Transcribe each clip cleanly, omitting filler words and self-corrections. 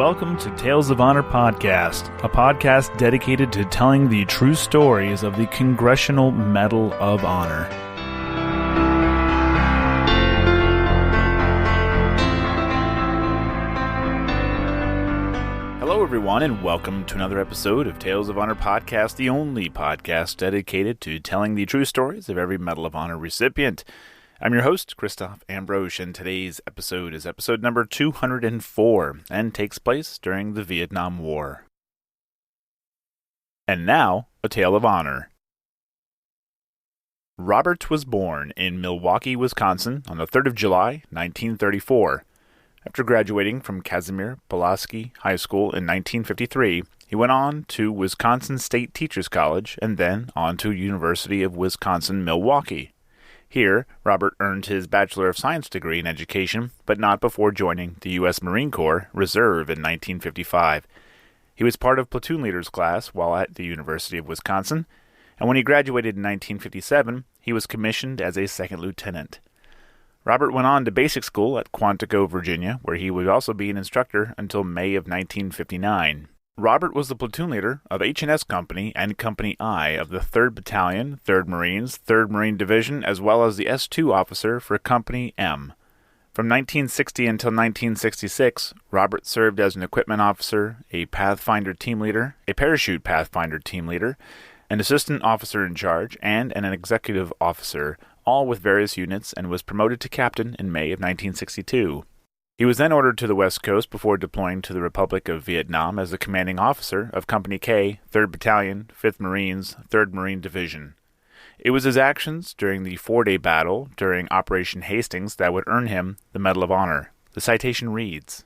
welcome to Tales of Honor Podcast, a podcast dedicated to telling the true stories of the Congressional Medal of Honor. Hello everyone, and welcome to another episode of Tales of Honor Podcast, the only podcast dedicated to telling the true stories of every Medal of Honor recipient. I'm your host, Christoph Ambrose, and today's episode is episode number 204 and takes place during the Vietnam War. And now, a tale of honor. Robert was born in Milwaukee, Wisconsin on the 3rd of July, 1934. After graduating from Casimir Pulaski High School in 1953, he went on to Wisconsin State Teachers College and then on to University of Wisconsin-Milwaukee. Here, Robert earned his Bachelor of Science degree in education, but not before joining the U.S. Marine Corps Reserve in 1955. He was part of platoon leader's class while at the University of Wisconsin, and when he graduated in 1957, he was commissioned as a second lieutenant. Robert went on to basic school at Quantico, Virginia, where he would also be an instructor until May of 1959. Robert was the platoon leader of H&S Company and Company I of the 3rd Battalion, 3rd Marines, 3rd Marine Division, as well as the S2 officer for Company M. From 1960 until 1966, Robert served as an equipment officer, a Pathfinder team leader, a parachute Pathfinder team leader, an assistant officer in charge, and an executive officer, all with various units, and was promoted to captain in May of 1962. He was then ordered to the West Coast before deploying to the Republic of Vietnam as the commanding officer of Company K, 3rd Battalion, 5th Marines, 3rd Marine Division. It was his actions during the four-day battle during Operation Hastings that would earn him the Medal of Honor. The citation reads,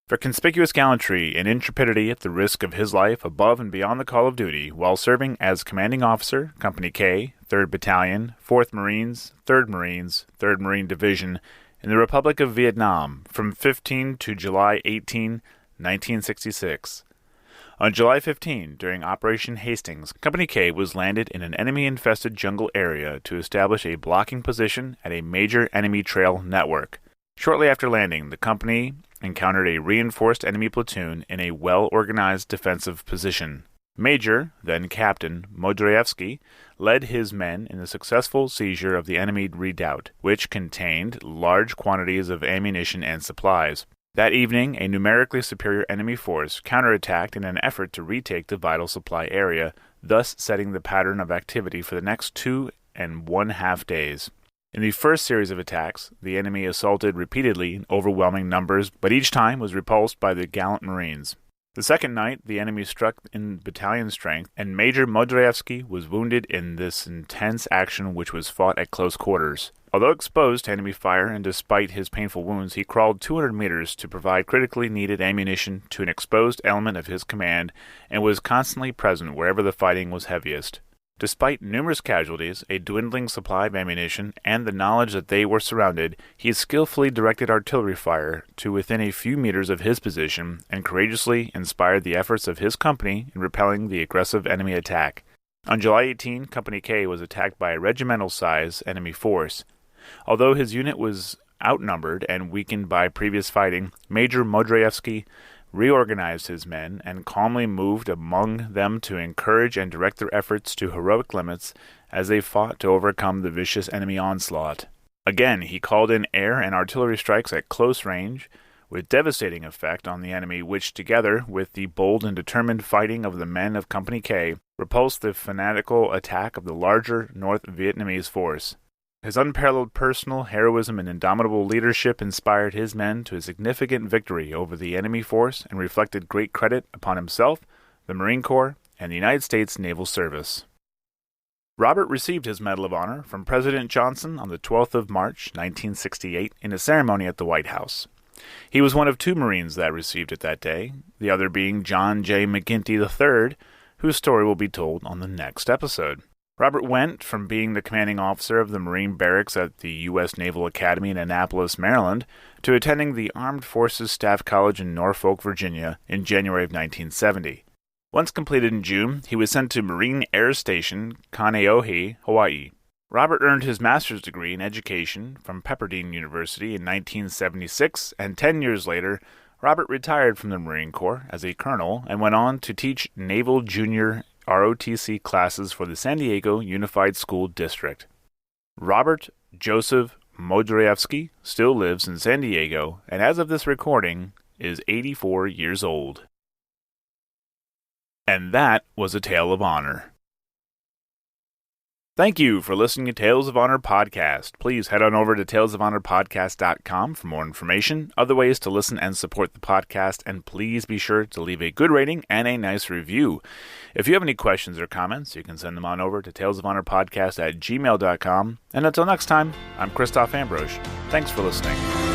"For conspicuous gallantry and intrepidity at the risk of his life above and beyond the call of duty while serving as commanding officer, Company K, 3rd Battalion, 4th Marines, 3rd Marines, 3rd Marine Division, in the Republic of Vietnam, from 15 to July 18, 1966. On July 15, during Operation Hastings, Company K was landed in an enemy-infested jungle area to establish a blocking position at a major enemy trail network. Shortly after landing, the company encountered a reinforced enemy platoon in a well-organized defensive position. Major, then Captain, Modrzejewski led his men in the successful seizure of the enemy redoubt, which contained large quantities of ammunition and supplies. That evening, a numerically superior enemy force counterattacked in an effort to retake the vital supply area, thus setting the pattern of activity for the next 2.5 days. In the first series of attacks, the enemy assaulted repeatedly in overwhelming numbers, but each time was repulsed by the gallant Marines. The second night, the enemy struck in battalion strength, and Major Modrzejewski was wounded in this intense action which was fought at close quarters. Although exposed to enemy fire and despite his painful wounds, he crawled 200 meters to provide critically needed ammunition to an exposed element of his command and was constantly present wherever the fighting was heaviest. Despite numerous casualties, a dwindling supply of ammunition, and the knowledge that they were surrounded, he skillfully directed artillery fire to within a few meters of his position and courageously inspired the efforts of his company in repelling the aggressive enemy attack. On July 18, Company K was attacked by a regimental-size enemy force. Although his unit was outnumbered and weakened by previous fighting, Major Modrzejewski reorganized his men and calmly moved among them to encourage and direct their efforts to heroic limits as they fought to overcome the vicious enemy onslaught. Again, he called in air and artillery strikes at close range, with devastating effect on the enemy, which, together with the bold and determined fighting of the men of Company K, repulsed the fanatical attack of the larger North Vietnamese force. His unparalleled personal heroism and indomitable leadership inspired his men to a significant victory over the enemy force and reflected great credit upon himself, the Marine Corps, and the United States Naval Service. Robert received his Medal of Honor from President Johnson on the 12th of March, 1968, in a ceremony at the White House. He was one of 2 Marines that received it that day, the other being John J. McGinty III, whose story will be told on the next episode. Robert went from being the commanding officer of the Marine Barracks at the U.S. Naval Academy in Annapolis, Maryland, to attending the Armed Forces Staff College in Norfolk, Virginia, in January of 1970. Once completed in June, he was sent to Marine Air Station Kaneohe, Hawaii. Robert earned his master's degree in education from Pepperdine University in 1976, and 10 years later, Robert retired from the Marine Corps as a colonel and went on to teach Naval Junior ROTC classes for the San Diego Unified School District. Robert Joseph Modrzejewski still lives in San Diego and as of this recording is 84 years old. And that was a Tale of Honor. Thank you for listening to Tales of Honor Podcast. Please head on over to talesofhonorpodcast.com for more information, other ways to listen and support the podcast, and please be sure to leave a good rating and a nice review. If you have any questions or comments, you can send them on over to talesofhonorpodcast@gmail.com. And until next time, I'm Christoph Ambrose. Thanks for listening.